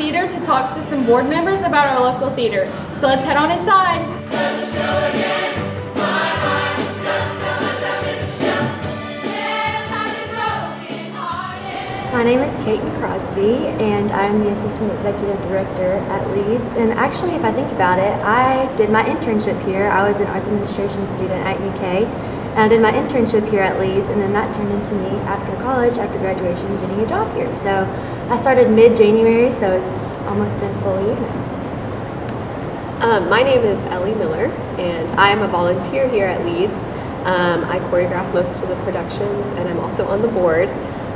theater to talk to some board members about our local theater. So let's head on inside. My name is Kaiten Crosby, and I'm the Assistant Executive Director at Leeds. And actually, if I think about it, I did my internship here. I was an Arts Administration student at UK, and I did my internship here at Leeds, and then that turned into me after college, after graduation, getting a job here. So I started mid-January, so it's almost been a full year now. My name is Ellie Miller, and I am a volunteer here at Leeds. I choreograph most of the productions, and I'm also on the board.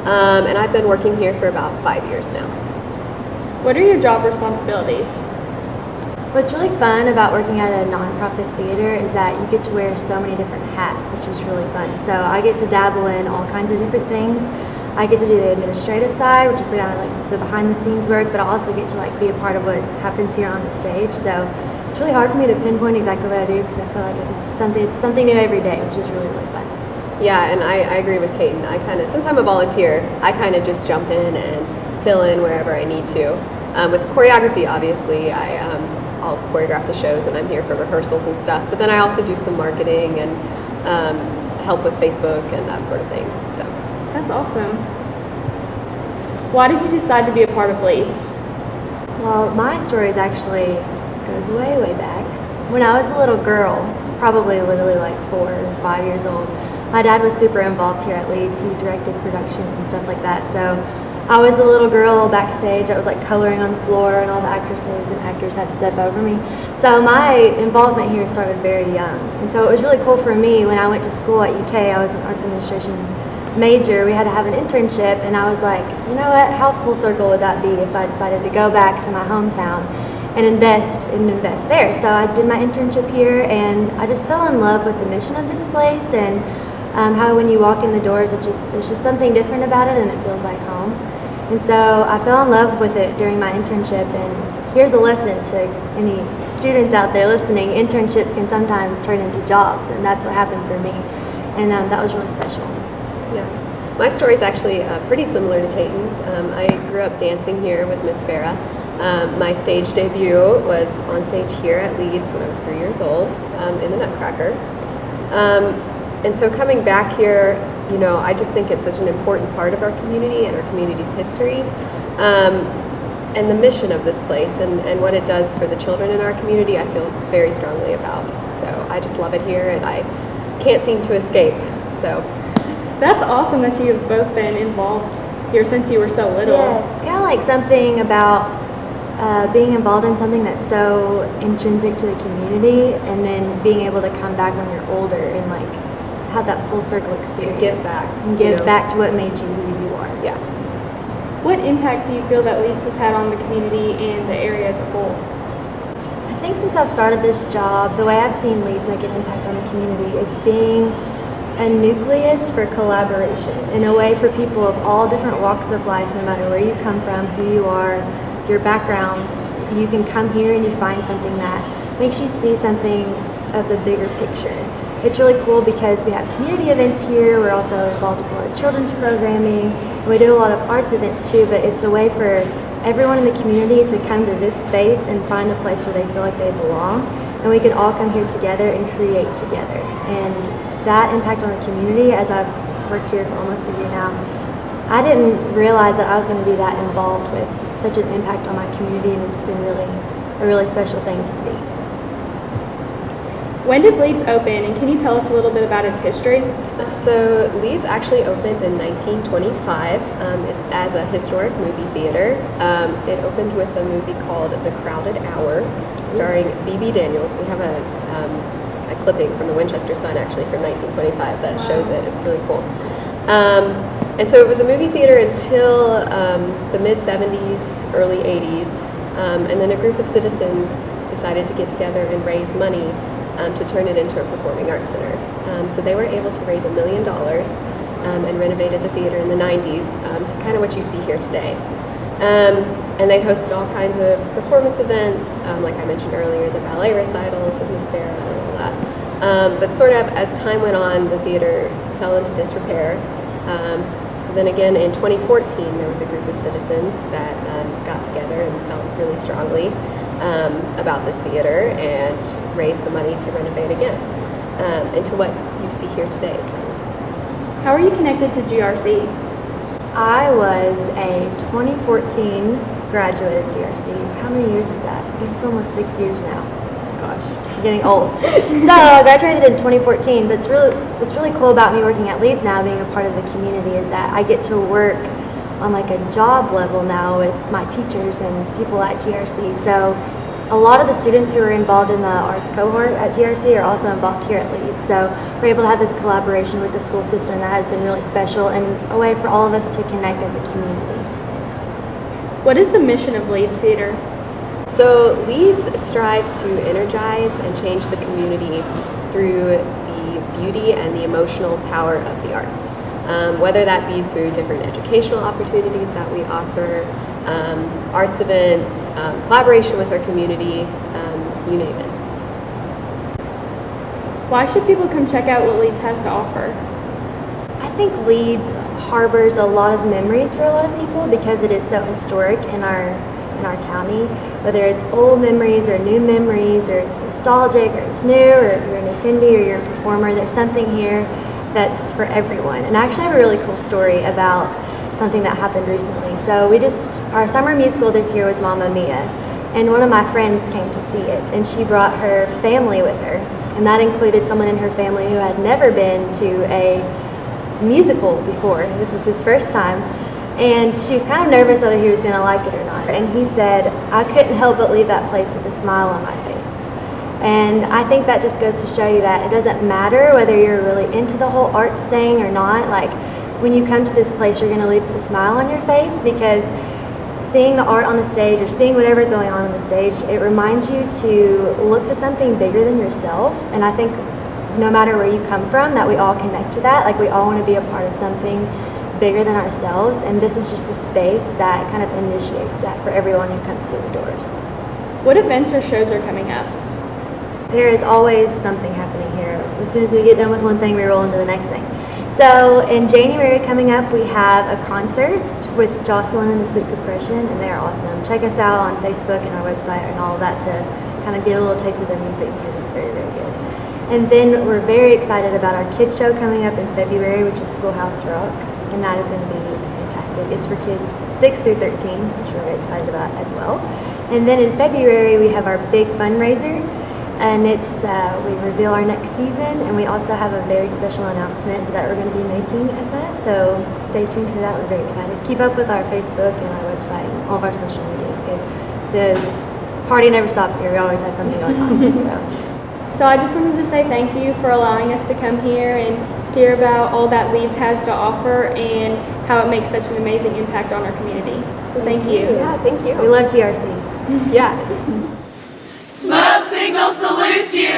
And I've been working here for about 5 years now. What are your job responsibilities? What's really fun about working at a nonprofit theater is that you get to wear so many different hats, which is really fun. So I get to dabble in all kinds of different things. I get to do the administrative side, which is kind of like the behind the scenes work, but I also get to like be a part of what happens here on the stage. So it's really hard for me to pinpoint exactly what I do because I feel like it's something new every day, which is really, really fun. Yeah, and I agree with Kaiten. Since I'm a volunteer, I kind of just jump in and fill in wherever I need to. With choreography, obviously, I'll choreograph the shows and I'm here for rehearsals and stuff, but then I also do some marketing and help with Facebook and that sort of thing. So that's awesome. Why did you decide to be a part of Leeds? Well, my story actually goes way, way back. When I was a little girl, probably literally like 4 or 5 years old, my dad was super involved here at Leeds. He directed productions and stuff like that. So I was a little girl backstage. I was like coloring on the floor, and all the actresses and actors had to step over me. So my involvement here started very young. And so it was really cool for me when I went to school at UK. I was an arts administration major. We had to have an internship, and I was like, you know what? How full circle would that be if I decided to go back to my hometown and invest there? So I did my internship here, and I just fell in love with the mission of this place and how when you walk in the doors, there's just something different about it, and it feels like home. And so I fell in love with it during my internship. And here's a lesson to any students out there listening: internships can sometimes turn into jobs, and that's what happened for me. And that was really special. Yeah, my story is actually pretty similar to Kaiten's. I grew up dancing here with Miss Farah. My stage debut was on stage here at Leeds when I was 3 years old in the Nutcracker. And so coming back here, you know, I just think it's such an important part of our community and our community's history, and the mission of this place and what it does for the children in our community, I feel very strongly about. So I just love it here, and I can't seem to escape. So that's awesome that you have both been involved here since you were so little. Yes, it's kind of like something about being involved in something that's so intrinsic to the community, and then being able to come back when you're older and like have that full circle experience. Give back. And give back to what made you who you are. Yeah. What impact do you feel that Leeds has had on the community and the area as a whole? I think since I've started this job, the way I've seen Leeds make an impact on the community is being a nucleus for collaboration, in a way for people of all different walks of life, no matter where you come from, who you are, your background. You can come here and you find something that makes you see something of the bigger picture. It's really cool because we have community events here. We're also involved with a lot of children's programming. We do a lot of arts events too, but it's a way for everyone in the community to come to this space and find a place where they feel like they belong. And we can all come here together and create together. And that impact on the community, as I've worked here for almost a year now, I didn't realize that I was going to be that involved with such an impact on my community, and it's been a really special thing to see. When did Leeds open, and can you tell us a little bit about its history? So Leeds actually opened in 1925 as a historic movie theater. It opened with a movie called The Crowded Hour, starring B.B. Daniels. We have a clipping from the Winchester Sun actually from 1925 that shows it. It's really cool. And so it was a movie theater until the mid-70s, early 80s, and then a group of citizens decided to get together and raise money to turn it into a performing arts center. So they were able to raise $1 million and renovated the theater in the 90s to kind of what you see here today. And they hosted all kinds of performance events, like I mentioned earlier, the ballet recitals with Miss Farah and all that. But sort of as time went on, the theater fell into disrepair. So then again in 2014, there was a group of citizens that got together and felt really strongly about this theater and raised the money to renovate again into what you see here today. How are you connected to GRC? I was a 2014 graduate of GRC. How many years is that? It's almost 6 years now. Gosh, I'm getting old. So I graduated in 2014, but what's really cool about me working at Leeds now, being a part of the community, is that I get to work on like a job level now with my teachers and people at GRC. So a lot of the students who are involved in the arts cohort at GRC are also involved here at Leeds. So we're able to have this collaboration with the school system that has been really special and a way for all of us to connect as a community. What is the mission of Leeds Theater? So Leeds strives to energize and change the community through the beauty and the emotional power of the arts. Whether that be through different educational opportunities that we offer, arts events, collaboration with our community, you name it. Why should people come check out what Leeds has to offer? I think Leeds harbors a lot of memories for a lot of people because it is so historic in our county. Whether it's old memories or new memories, or it's nostalgic or it's new, or if you're an attendee or you're a performer, there's something here that's for everyone. And I actually have a really cool story about something that happened recently. So our summer musical this year was Mamma Mia, and one of my friends came to see it, and she brought her family with her, and that included someone in her family who had never been to a musical before. This was his first time, and she was kind of nervous whether he was going to like it or not. And he said, I couldn't help but leave that place with a smile on my face. And I think that just goes to show you that it doesn't matter whether you're really into the whole arts thing or not. Like, when you come to this place, you're going to leave with a smile on your face, because seeing the art on the stage or seeing whatever's going on the stage, it reminds you to look to something bigger than yourself. And I think no matter where you come from, that we all connect to that. Like, we all want to be a part of something bigger than ourselves, and this is just a space that kind of initiates that for everyone who comes through the doors. What events or shows are coming up? There is always something happening here. As soon as we get done with one thing, we roll into the next thing. So in January coming up, we have a concert with Jocelyn and the Sweet Compression, and they're awesome. Check us out on Facebook and our website and all of that to kind of get a little taste of their music, because it's very, very good. And then we're very excited about our kids show coming up in February, which is Schoolhouse Rock, and that is going to be fantastic. It's for kids 6 through 13, which we're very excited about as well. And then in February, we have our big fundraiser, and it's we reveal our next season, and we also have a very special announcement that we're going to be making at that. So stay tuned for that. We're very excited. Keep up with our Facebook and our website and all of our social medias, because this party never stops here. We always have something going on. So I just wanted to say thank you for allowing us to come here and hear about all that Leeds has to offer and how it makes such an amazing impact on our community. So thank you. Yeah, thank you. We love GRC. Yeah. Smoke signal salutes you.